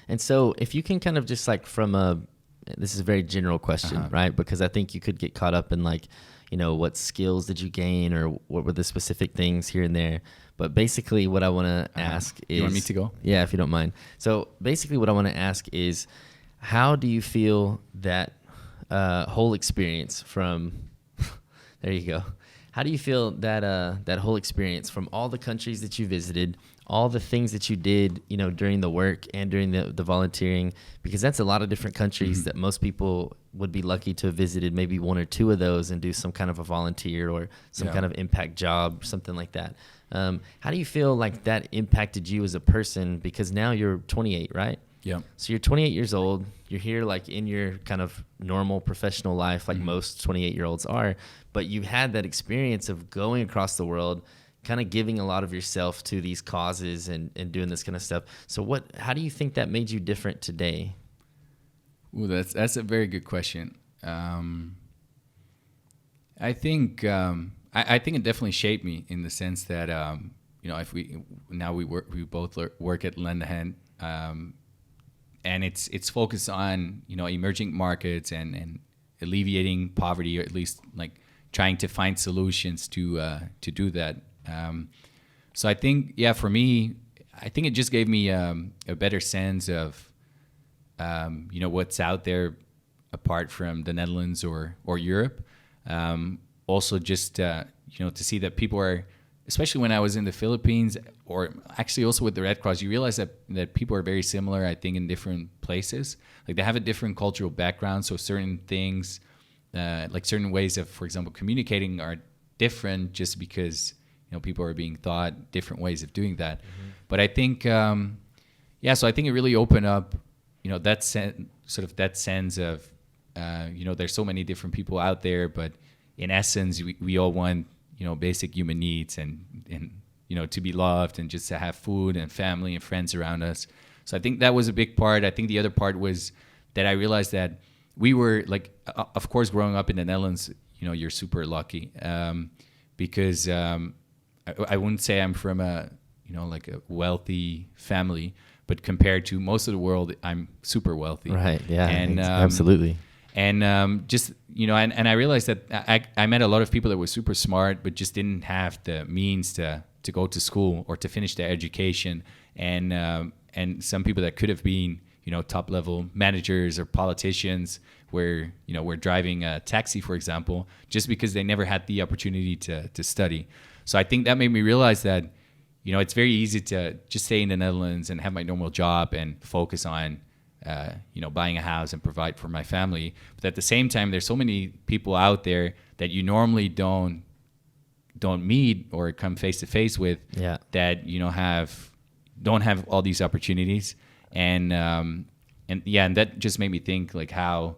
And so if you can kind of just like this is a very general question, right? Because I think you could get caught up in like, what skills did you gain or what were the specific things here and there. But basically what I want to ask is... You want me to go? Yeah, if you don't mind. So basically what I want to ask is, how do you feel that whole experience from... there you go. How do you feel that that whole experience from all the countries that you visited, all the things that you did, during the work and during the volunteering, because that's a lot of different countries that most people would be lucky to have visited, maybe one or two of those and do some kind of a volunteer or some kind of impact job, something like that. How do you feel like that impacted you as a person? Because now you're 28, right? Yeah. So you're 28 years old. You're here like in your kind of normal professional life, like most 28-year-olds are. But you've had that experience of going across the world, kind of giving a lot of yourself to these causes and doing this kind of stuff. So how do you think that made you different today? Ooh, that's a very good question. I think I think it definitely shaped me in the sense that if we both work at Lend a Hand, and it's focused on emerging markets and alleviating poverty, or at least like trying to find solutions to do that. So I think for me, I think it just gave me a better sense of what's out there apart from the Netherlands or Europe. Also just to see that people are, especially when I was in the Philippines, or actually also with the Red Cross, you realize that people are very similar, I think, in different places. Like they have a different cultural background, so certain things, like certain ways of, for example, communicating are different just because people are being taught different ways of doing that. But I think, so I think it really opened up, that sense of, there's so many different people out there, but in essence, we all want, basic human needs and to be loved and just to have food and family and friends around us. So I think that was a big part. I think the other part was that I realized that we were like, of course, growing up in the Netherlands, you're super lucky, because I wouldn't say I'm from a wealthy family, but compared to most of the world, I'm super wealthy. Right. Yeah. And absolutely. And just and I realized that I met a lot of people that were super smart, but just didn't have the means to go to school or to finish their education, and some people that could have been top level managers or politicians, where were driving a taxi, for example, just because they never had the opportunity to study. So I think that made me realize that it's very easy to just stay in the Netherlands and have my normal job and focus on buying a house and provide for my family. But at the same time, there's so many people out there that you normally don't meet or come face to face with, that don't have all these opportunities, and that just made me think, like, how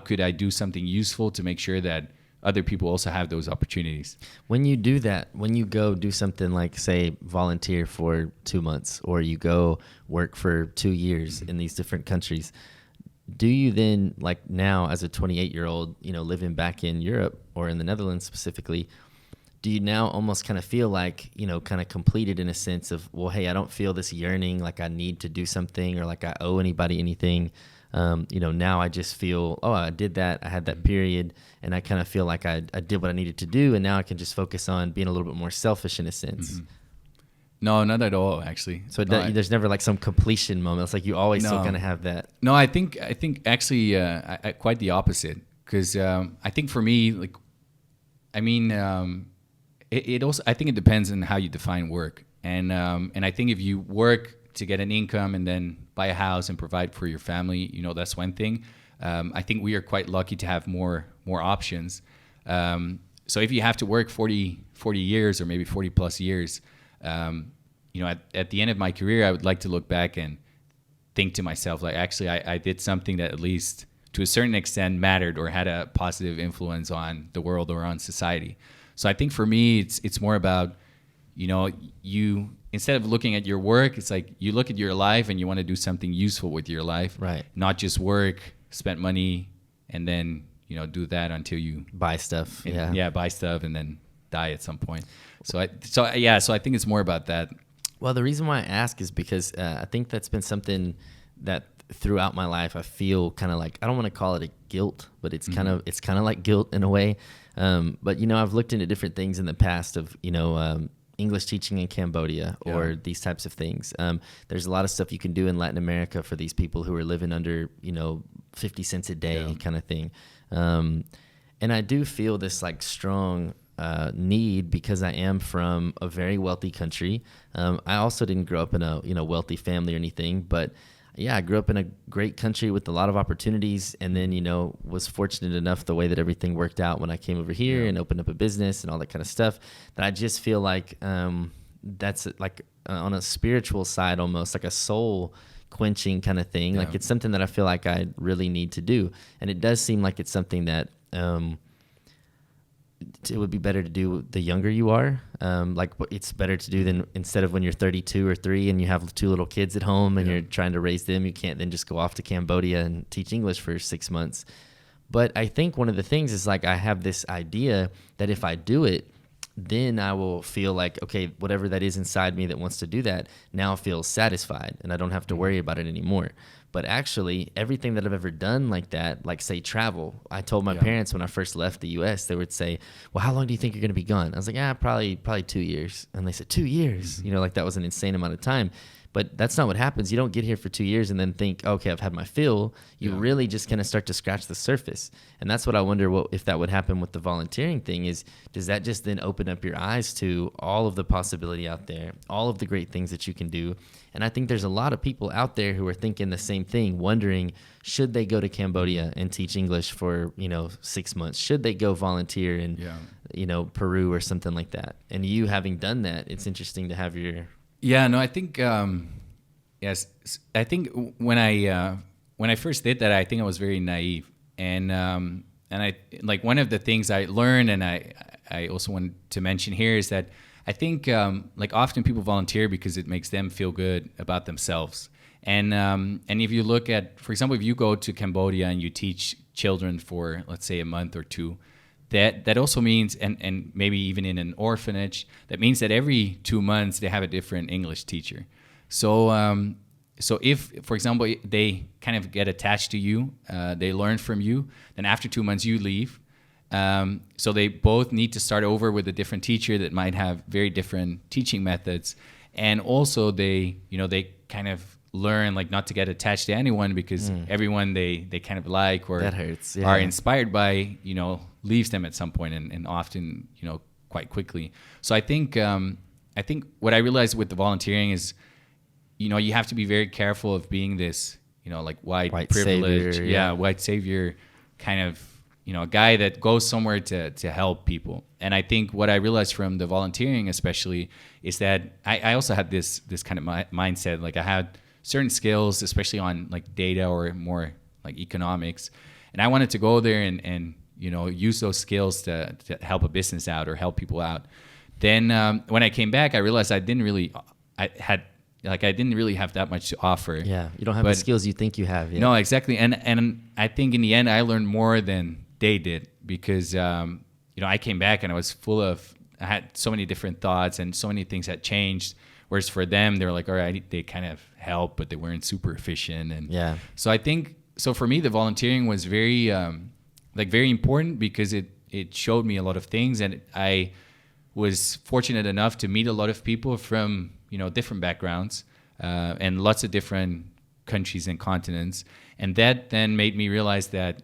could I do something useful to make sure that other people also have those opportunities. When you do that, when you go do something like, say, volunteer for 2 months, or you go work for 2 years in these different countries, do you then, like now as a 28-year-old, living back in Europe or in the Netherlands specifically, do you now almost kind of feel like, kind of completed in a sense of, well, hey, I don't feel this yearning, like I need to do something or like I owe anybody anything. Now I just feel, oh, I did that. I had that period, and I kind of feel like I did what I needed to do, and now I can just focus on being a little bit more selfish in a sense. Mm-hmm. No, not at all, actually. So there's never like some completion moment. It's like you always still kind of have that. No, I think actually I quite the opposite, because I think for me, like, I mean, it also, I think it depends on how you define work, and I think if you work to get an income and then buy a house and provide for your family, that's one thing. I think we are quite lucky to have more options. So if you have to work 40 years or maybe 40 plus years, at the end of my career, I would like to look back and think to myself, like, actually, I did something that at least to a certain extent mattered or had a positive influence on the world or on society. So I think for me, it's more about, you, instead of looking at your work, it's like you look at your life and you want to do something useful with your life, right? Not just work, spend money, and then do that until you buy stuff, buy stuff and then die at some point. So I think it's more about that. Well, the reason why I ask is because I think that's been something that throughout my life, I feel kind of like, I don't want to call it a guilt, but it's kind of like guilt in a way. But, you know, I've looked into different things in the past of, you know, English teaching in Cambodia or these types of things. There's a lot of stuff you can do in Latin America for these people who are living under, you know, 50 cents a day kind of thing. And I do feel this like strong need because I am from a very wealthy country. I also didn't grow up in a, you know, wealthy family or anything, but yeah, I grew up in a great country with a lot of opportunities, and then, you know, was fortunate enough the way that everything worked out when I came over here and opened up a business and all that kind of stuff, that I just feel like that's like on a spiritual side, almost like a soul quenching kind of thing. Like it's something that I feel like I really need to do. And it does seem like it's something that it would be better to do the younger you are. Like it's better to do than instead of when you're 32 or 3 and you have 2 little kids at home and you're trying to raise them. You can't then just go off to Cambodia and teach English for 6 months. But I think one of the things is like I have this idea that if I do it, then I will feel like, okay, whatever that is inside me that wants to do that now feels satisfied and I don't have to worry about it anymore. But actually, everything that I've ever done like that, like say travel, I told my parents when I first left the U.S., they would say, well, how long do you think you're going to be gone? I was like, probably 2 years. And they said, 2 years? You know, like that was an insane amount of time. But that's not what happens. You don't get here for 2 years and then think, okay, I've had my fill. You really just kind of start to scratch the surface. And that's what I wonder if that would happen with the volunteering thing is, does that just then open up your eyes to all of the possibility out there, all of the great things that you can do? And I think there's a lot of people out there who are thinking the same thing, wondering, should they go to Cambodia and teach English for, 6 months? Should they go volunteer in, Peru or something like that? And you having done that, it's interesting to have your... Yeah, no, I think yes. I think when I first did that, I think I was very naive, and I like one of the things I learned, and I also want to mention here is that I think like often people volunteer because it makes them feel good about themselves, and if you look at, for example, if you go to Cambodia and you teach children for, let's say, a month or two. That also means, and maybe even in an orphanage, that means that every 2 months they have a different English teacher. So if, for example, they kind of get attached to you, they learn from you, then after 2 months you leave. So they both need to start over with a different teacher that might have very different teaching methods. And also they kind of learn like not to get attached to anyone because everyone they kind of like or that hurts. Are inspired by, leaves them at some point and often, quite quickly. So I think what I realized with the volunteering is, you have to be very careful of being this, like white privilege, savior, white savior kind of, a guy that goes somewhere to help people. And I think what I realized from the volunteering especially is that I also had this kind of mindset, like I had certain skills, especially on like data or more like economics. And I wanted to go there and use those skills to help a business out or help people out. Then when I came back, I realized I didn't really have that much to offer. Yeah, you don't have the skills you think you have. Yeah. No, exactly. And I think in the end, I learned more than they did because, I came back and I had so many different thoughts and so many things had changed. Whereas for them, they were like, all right, they kind of helped, but they weren't super efficient. And so I think, for me, the volunteering was very, very important because it showed me a lot of things. And I was fortunate enough to meet a lot of people from, different backgrounds and lots of different countries and continents. And that then made me realize that,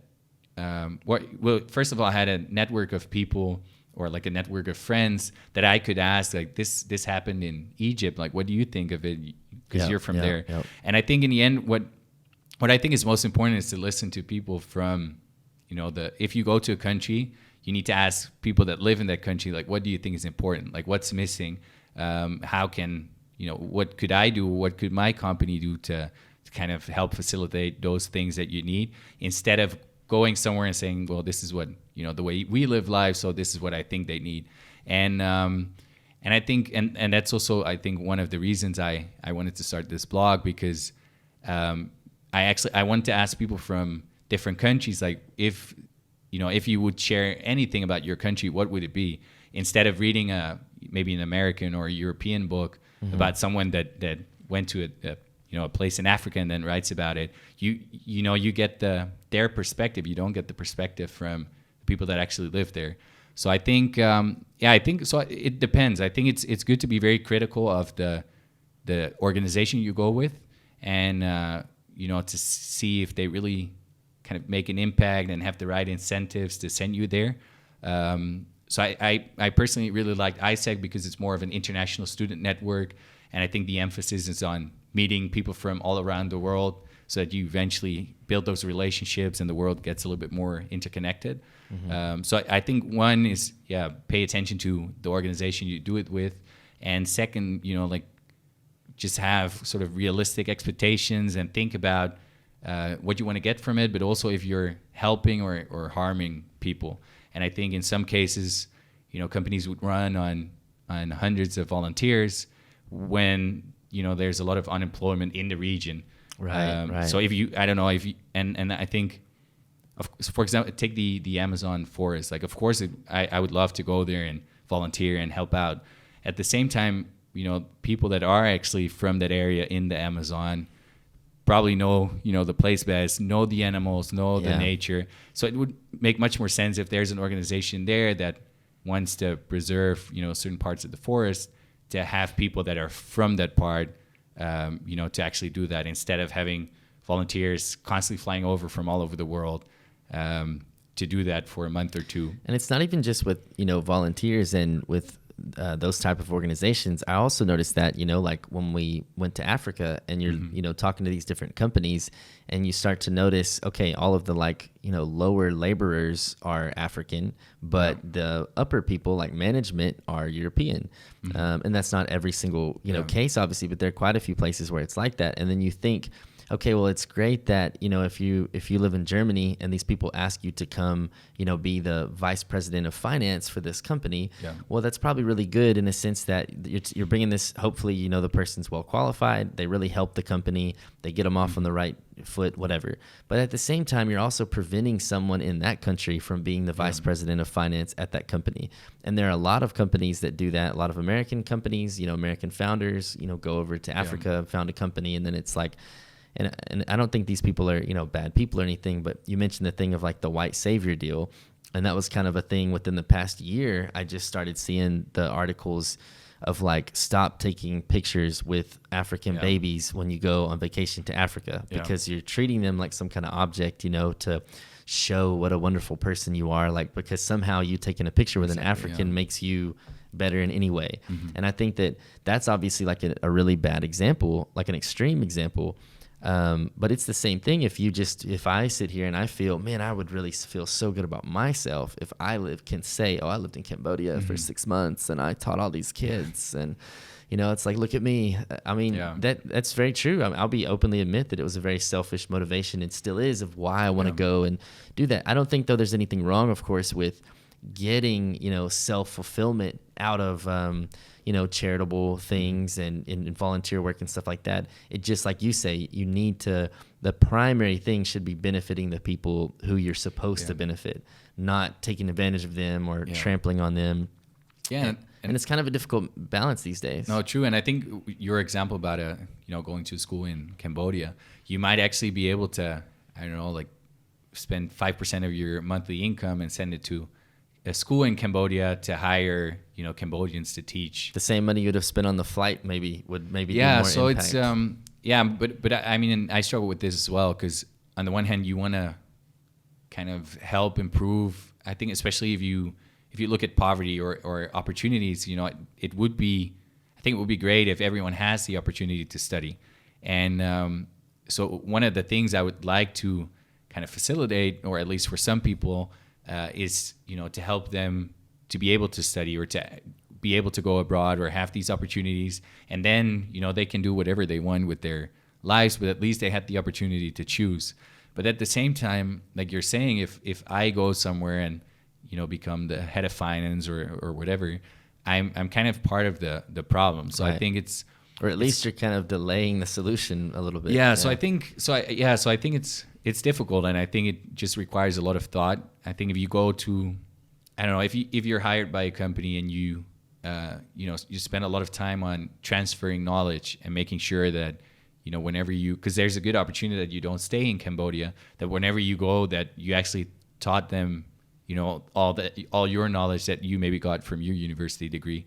first of all, I had a network of people or like a network of friends that I could ask, like, this happened in Egypt. Like, what do you think of it? Because you're from there. Yep. And I think in the end, what I think is most important is to listen to people from, if you go to a country, you need to ask people that live in that country, like, what do you think is important? Like, what's missing? How can, what could I do? What could my company do to kind of help facilitate those things that you need, instead of going somewhere and saying, well, this is what, the way we live life, so this is what I think they need. And I think, and that's also, I think, one of the reasons I wanted to start this blog, because I wanted to ask people from different countries, like, if you would share anything about your country, what would it be? Instead of reading maybe an American or a European book about someone that went to a place in Africa and then writes about it, you get their perspective. You don't get the perspective from the people that actually live there. So I think, I think so. It depends. I think it's good to be very critical of the organization you go with, and to see if they really kind of make an impact and have the right incentives to send you there. So I personally really liked ISEC because it's more of an international student network, and I think the emphasis is on meeting people from all around the world so that you eventually build those relationships and the world gets a little bit more interconnected. Mm-hmm. So I think one is, pay attention to the organization you do it with, and second, just have sort of realistic expectations and think about what you want to get from it, but also if you're helping or harming people. And I think in some cases, companies would run on hundreds of volunteers when, there's a lot of unemployment in the region. Right. So and I think, for example, take the Amazon forest. Like, of course, I would love to go there and volunteer and help out. At the same time, people that are actually from that area in the Amazon probably know, the place best, know the animals, know the nature. So it would make much more sense if there's an organization there that wants to preserve, certain parts of the forest, to have people that are from that part, to actually do that, instead of having volunteers constantly flying over from all over the world to do that for a month or two. And it's not even just with, volunteers and with those type of organizations. I also noticed that, like when we went to Africa and you're, talking to these different companies, and you start to notice, okay, all of the lower laborers are African, but the upper people like management are European. And that's not every single, case, obviously, but there are quite a few places where it's like that. And then you think, okay, well, it's great that, if you live in Germany and these people ask you to come, be the vice president of finance for this company, well, that's probably really good in a sense that you're bringing this, hopefully, the person's well qualified, they really help the company, they get them off on the right foot, whatever. But at the same time, you're also preventing someone in that country from being the vice president of finance at that company. And there are a lot of companies that do that, a lot of American companies, American founders, go over to Africa, found a company, and then it's like, and I don't think these people are, bad people or anything, but you mentioned the thing of like the white savior deal. And that was kind of a thing within the past year. I just started seeing the articles of like, stop taking pictures with African babies when you go on vacation to Africa, because you're treating them like some kind of object, to show what a wonderful person you are. Like, because somehow you taking a picture with an African makes you better in any way. And I think that that's obviously like a really bad example, like an extreme example. But it's the same thing. If I sit here and I feel, man, I would really feel so good about myself if I can say, I lived in Cambodia for 6 months and I taught all these kids, and it's like, look at me. I mean, that's very true. I'll be openly admit that it was a very selfish motivation, and still is, of why I want to go and do that. I don't think, though, there's anything wrong, of course, with getting, self-fulfillment out of, charitable things and volunteer work and stuff like that. It just, like you say, the primary thing should be benefiting the people who you're supposed to benefit, not taking advantage of them or trampling on them. Yeah. And it's kind of a difficult balance these days. No, true. And I think your example about going to school in Cambodia, you might actually be able to, I don't know, like spend 5% of your monthly income and send it to a school in Cambodia to hire, Cambodians to teach. The same money you'd have spent on the flight would maybe do more so impact. It's but I mean, I struggle with this as well, because on the one hand, you want to kind of help improve. I think especially if you look at poverty or opportunities, it would be great if everyone has the opportunity to study. And so one of the things I would like to kind of facilitate, or at least for some people, is to help them to be able to study or to be able to go abroad or have these opportunities, and then they can do whatever they want with their lives, but at least they had the opportunity to choose. But at the same time, like you're saying, if I go somewhere and become the head of finance or whatever, I'm kind of part of the problem. So right. I think it's, or at least you're kind of delaying the solution a little bit. Yeah. So I think it's difficult, and I think it just requires a lot of thought. I think if you go to, I don't know, if you're hired by a company and you spend a lot of time on transferring knowledge and making sure that you know, whenever you, because there's a good opportunity that you don't stay in Cambodia, that whenever you go, that you actually taught them, you know, all your knowledge that you maybe got from your university degree,